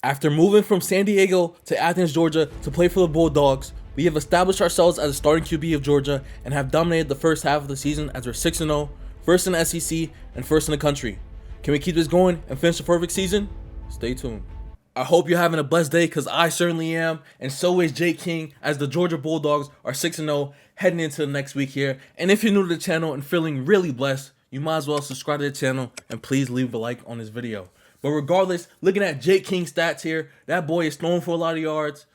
After moving from San Diego to Athens, Georgia to play for the Bulldogs, we have established ourselves as a starting QB of Georgia and have dominated the first half of the season as we're 6-0, first in the SEC, and first in the country. Can we keep this going and finish the perfect season? Stay tuned. I hope you're having a blessed day because I certainly am, and so is Jake King as the Georgia Bulldogs are 6-0 heading into the next week here. And if you're new to the channel and feeling really blessed, you might as well subscribe to the channel and please leave a like on this video. But regardless, looking at Jake King's stats here, that boy is throwing for a lot of yards.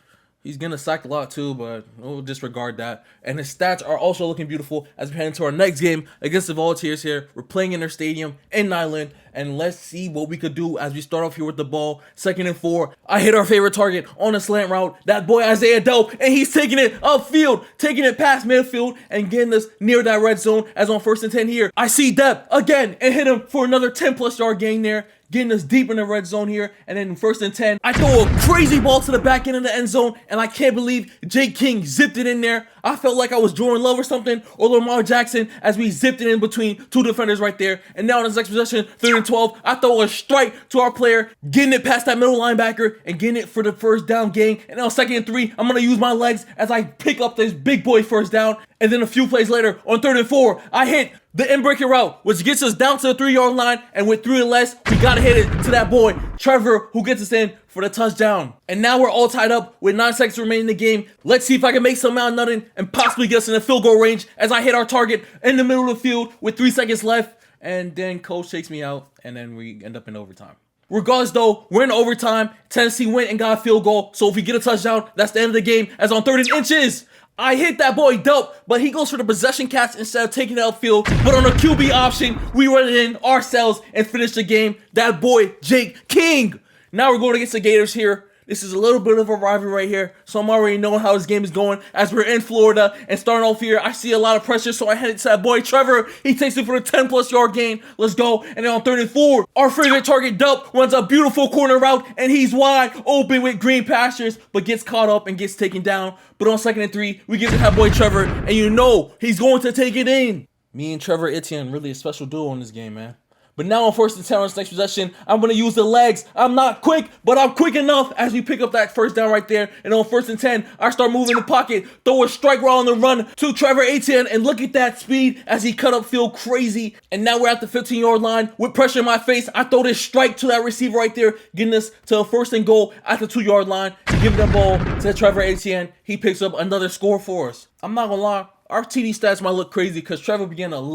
He's going to sack a lot too, but we'll disregard that. And his stats are also looking beautiful as we head into our next game against the Volunteers here. We're playing in their stadium in Nyland, and let's see what we could do as we start off here with the ball. 2nd and 4. I hit our favorite target on a slant route. That boy Isaiah Dope, and he's taking it upfield, taking it past midfield, and getting us near that red zone as on 1st and 10 here. I see Depp again and hit him for another 10+ yard gain there, getting us deep in the red zone here. And then 1st and 10, I throw a crazy ball to the back end of the end zone, and I can't believe Jake King zipped it in there. I felt like I was Jordan Love or something, or Lamar Jackson, as we zipped it in between two defenders right there. And now in this next possession, 3rd and 12, I throw a strike to our player, getting it past that middle linebacker and getting it for the first down gain. And now 2nd and 3, I'm going to use my legs as I pick up this big boy first down. And then a few plays later, on 3rd and 4, I hit the in-breaking route, which gets us down to the 3-yard line, and with 3 or less, we gotta hit it to that boy, Trevor, who gets us in for the touchdown. And now we're all tied up with 9 seconds remaining in the game. Let's see if I can make something out of nothing and possibly get us in the field goal range as I hit our target in the middle of the field with 3 seconds left, and then coach takes me out, and then we end up in overtime. Regardless though, we're in overtime. Tennessee went and got a field goal, so if we get a touchdown, that's the end of the game, as on 3rd and inches. I hit that boy Dope, but he goes for the possession catch instead of taking it outfield. But on a QB option, we run it in ourselves and finish the game. That boy, Jake King. Now we're going against the Gators here. This is a little bit of a rivalry right here, so I'm already knowing how this game is going as we're in Florida. And starting off here, I see a lot of pressure, so I head it to that boy Trevor. He takes it for the 10+ yard gain. Let's go. And then on 3rd and 4, our favorite target, Dope, runs a beautiful corner route, and he's wide open with green pastures, but gets caught up and gets taken down. But on 2nd and 3, we give it to that boy Trevor, and you know he's going to take it in. Me and Trevor Etienne, really a special duo in this game, man. But now on 1st and 10 on this next possession, I'm going to use the legs. I'm not quick, but I'm quick enough as we pick up that first down right there. And on 1st and 10, I start moving the pocket, throw a strike route on the run to Trevor Etienne, and look at that speed as he cut upfield crazy. And now we're at the 15-yard line with pressure in my face. I throw this strike to that receiver right there, getting us to a 1st and goal at the 2-yard line, giving the ball to Trevor Etienne. He picks up another score for us. I'm not going to lie. Our TD stats might look crazy because Trevor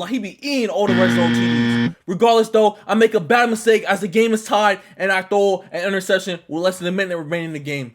he be eating all the red zone TDs. Regardless though, I make a bad mistake as the game is tied and I throw an interception with less than a minute remaining in the game.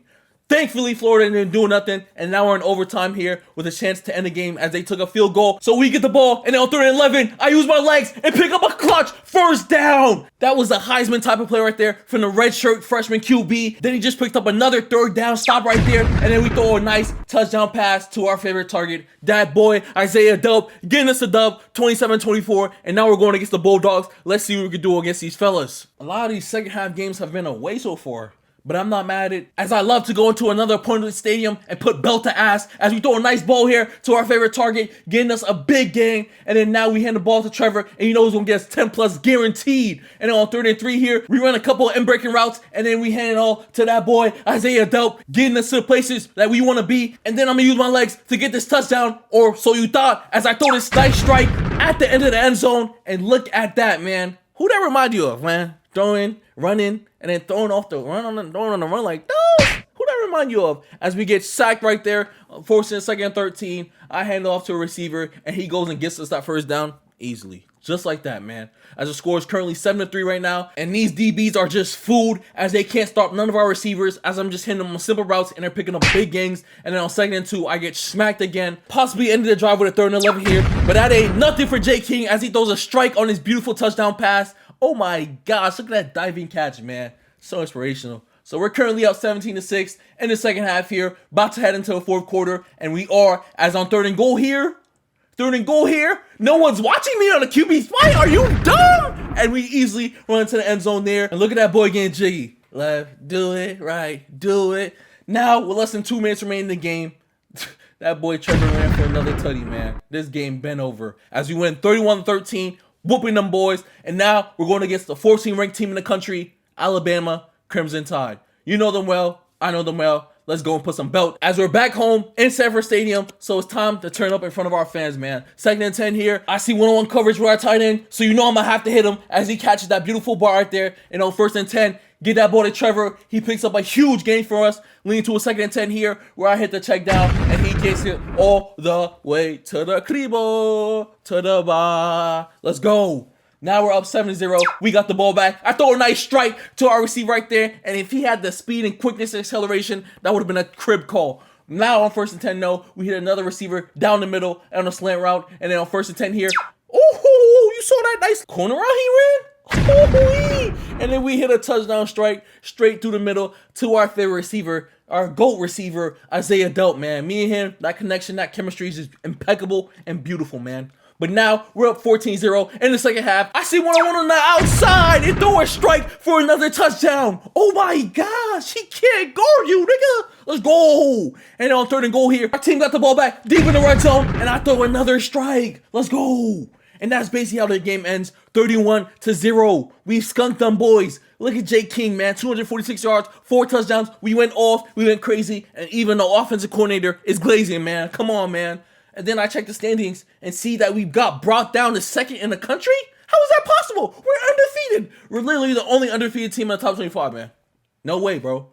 Thankfully, Florida didn't do nothing, and now we're in overtime here with a chance to end the game as they took a field goal. So we get the ball, and then on 3rd and 11, I use my legs and pick up a clutch first down. That was a Heisman type of play right there from the redshirt freshman QB. Then he just picked up another 3rd down stop right there, and then we throw a nice touchdown pass to our favorite target, that boy Isaiah Dope, getting us a dub, 27-24, and now we're going against the Bulldogs. Let's see what we can do against these fellas. A lot of these second half games have been away so far, but I'm not mad at it, as I love to go into another opponent's stadium and put belt to ass as we throw a nice ball here to our favorite target, getting us a big gain. And then now we hand the ball to Trevor, and you know he's going to get us 10+ guaranteed. And then on 3rd and 3 here, we run a couple of in-breaking routes, and then we hand it all to that boy Isaiah Dope, getting us to the places that we want to be. And then I'm going to use my legs to get this touchdown, or so you thought, as I throw this nice strike at the end of the end zone. And look at that, man. Who that remind you of, man? Throwing, running, and then throwing off the run throwing on the run like, no! Who that remind you of? As we get sacked right there, forcing 2nd and 13, I hand it off to a receiver, and he goes and gets us that first down easily. Just like that, man. As the score is currently 7-3 right now, and these DBs are just food as they can't stop none of our receivers as I'm just hitting them on simple routes and they're picking up big gains. And then on 2nd and 2, I get smacked again, possibly ended the drive with a 3rd and 11 here, but that ain't nothing for Jake King as he throws a strike on his beautiful touchdown pass. Oh my gosh, look at that diving catch, man. So inspirational. So we're currently up 17-6 in the second half here, about to head into the 4th quarter, and we are, as on 3rd and goal here, no one's watching me on the QB spot. Are you dumb? And we easily run into the end zone there, and look at that boy getting jiggy. Left, do it, right, do it. Now, with less than 2 minutes remaining in the game, that boy Trevor ran for another tutty, man. This game been over as we win 31-13, whooping them boys, and now we're going against the 14th ranked team in the country, Alabama Crimson Tide. You know them well. I know them well. Let's go and put some belt. As we're back home in Sanford Stadium, so it's time to turn up in front of our fans, man. 2nd and 10 here. I see one-on-one coverage with our tight end, so you know I'm going to have to hit him as he catches that beautiful bar right there. And on 1st and 10, get that ball to Trevor. He picks up a huge gain for us, leading to a 2nd and 10 here, where I hit the check down, and he gets it all the way to the cribo, to the bar. Let's go. Now we're up 7-0. We got the ball back. I throw a nice strike to our receiver right there. And if he had the speed and quickness and acceleration, that would have been a crib call. Now on 1st and 10, no. We hit another receiver down the middle on a slant route. And then on 1st and 10 here. Oh, you saw that nice corner route he ran? Oh, and then we hit a touchdown strike straight through the middle to our favorite receiver, our GOAT receiver, Isaiah Delp, man. Me and him, that connection, that chemistry is just impeccable and beautiful, man. But now we're up 14-0 in the second half. I see one-on-one on the outside and throw a strike for another touchdown. Oh my gosh, he can't guard you, nigga. Let's go. And on 3rd and goal here, our team got the ball back deep in the red zone, and I throw another strike. Let's go. And that's basically how the game ends, 31-0. We skunked them boys. Look at Jake King, man, 246 yards, 4 touchdowns. We went off, we went crazy, and even the offensive coordinator is glazing, man. Come on, man. And then I check the standings and see that we got brought down to 2nd in the country? How is that possible? We're undefeated. We're literally the only undefeated team in the top 25, man. No way, bro.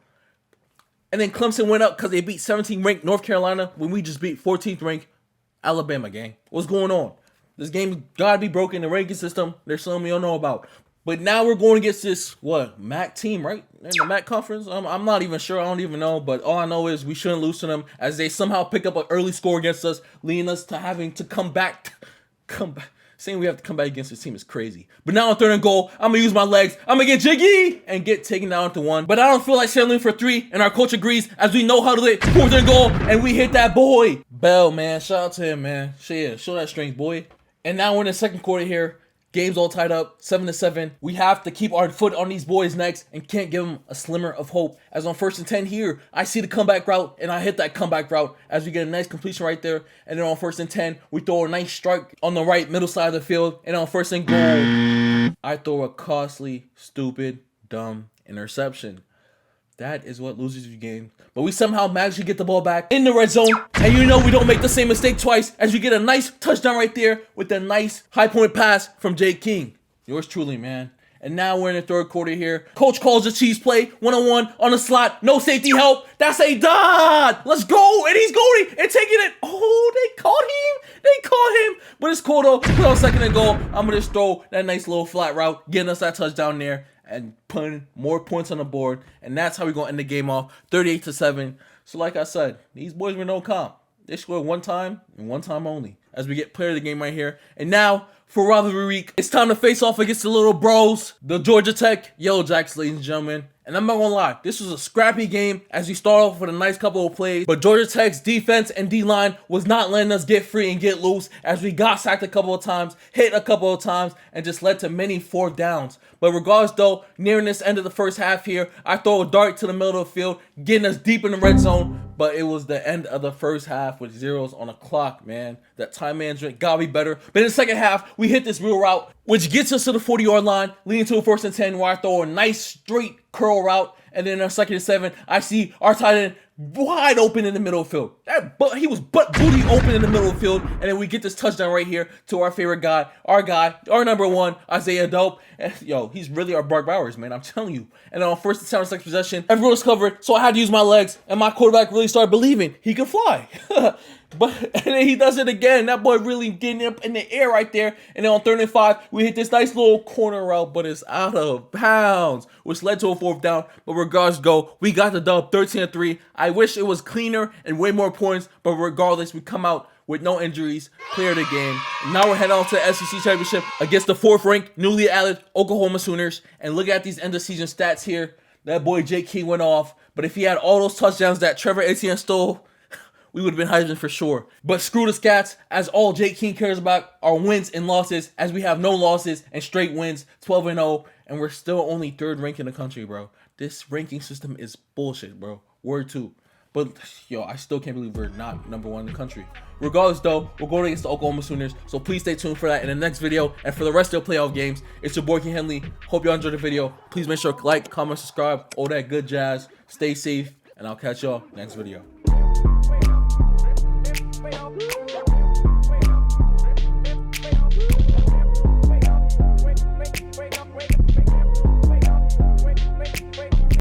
And then Clemson went up because they beat 17th ranked North Carolina when we just beat 14th ranked Alabama, gang. What's going on? This game gotta be broken. The ranking system, there's something we don't know about. But now we're going against this, MAC team, right? In the MAC conference? I'm not even sure. I don't even know. But all I know is we shouldn't lose to them as they somehow pick up an early score against us, leading us to having to come back. Saying we have to come back against this team is crazy. But now on 3rd and goal, I'm going to use my legs. I'm going to get jiggy and get taken down to 1. But I don't feel like settling for 3, and our coach agrees as we know how to hit 4th and goal, and we hit that boy. Bell, man. Shout out to him, man. Show that strength, boy. And now we're in the second quarter here. Game's all tied up, 7-7. We have to keep our foot on these boys' necks and can't give them a slimmer of hope. As on 1st and 10 here, I see the comeback route, and I hit that comeback route as we get a nice completion right there. And then on 1st and 10, we throw a nice strike on the right middle side of the field. And on 1st and goal, I throw a costly, stupid, dumb interception. That is what loses you game. But we somehow managed to get the ball back in the red zone. And you know we don't make the same mistake twice as we get a nice touchdown right there with a nice high point pass from Jake King. Yours truly, man. And now we're in the 3rd quarter here. Coach calls a cheese play, 1-on-1 on the slot. No safety help. That's a dot. Let's go. And he's going and taking it. Oh, they caught him. But it's cool though. Put on 2nd and goal. I'm going to just throw that nice little flat route, getting us that touchdown there and putting more points on the board. And that's how we're going to end the game off, 38-7. So like I said, these boys were no comp. They scored 1 time and 1 time only as we get player of the game right here. And now for rivalry week, it's time to face off against the little bros, the Georgia Tech Yellow Jacks, ladies and gentlemen. And I'm not gonna lie, this was a scrappy game as we start off with a nice couple of plays. But Georgia Tech's defense and D-line was not letting us get free and get loose as we got sacked a couple of times, hit a couple of times, and just led to many 4th downs. But regardless though, nearing this end of the first half here, I throw a dart to the middle of the field, getting us deep in the red zone. But it was the end of the first half with zeros on the clock, man. That time management gotta be better. But in the second half, we hit this real route, which gets us to the 40-yard line, leading to a 1st and 10 where I throw a nice straight curl route. And then on 2nd and 7, I see our tight end wide open in the middle of the field. He was butt booty open in the middle of the field. And then we get this touchdown right here to our favorite guy, our number 1, Isaiah Delp. And yo, he's really our Brock Bowers, man. I'm telling you. And then on 1st and 7 second possession, everyone was covered. So I had to use my legs. And my quarterback really started believing he could fly. And then he does it again. That boy really getting up in the air right there. And then on 3rd and 5, we hit this nice little corner route, but it's out of bounds, which led to a 4th down. But regardless, we got the dub 13-3. I wish it was cleaner and way more points, but regardless, we come out with no injuries, clear the game. And now we're heading on to the SEC Championship against the 4th ranked, newly added Oklahoma Sooners. And look at these end of season stats here. That boy Jake King went off, but if he had all those touchdowns that Trevor Etienne stole, we would have been Heisman for sure. But screw the scats, as all Jake King cares about are wins and losses, as we have no losses and straight wins, 12-0, and we're still only 3rd ranked in the country, bro. This ranking system is bullshit, bro. Word 2. But yo, I still can't believe we're not number 1 in the country. Regardless though, we're going against the Oklahoma Sooners, so please stay tuned for that in the next video. And for the rest of the playoff games, it's your boy King Henley. Hope you all enjoyed the video. Please make sure to like, comment, subscribe, all that good jazz. Stay safe, and I'll catch y'all next video.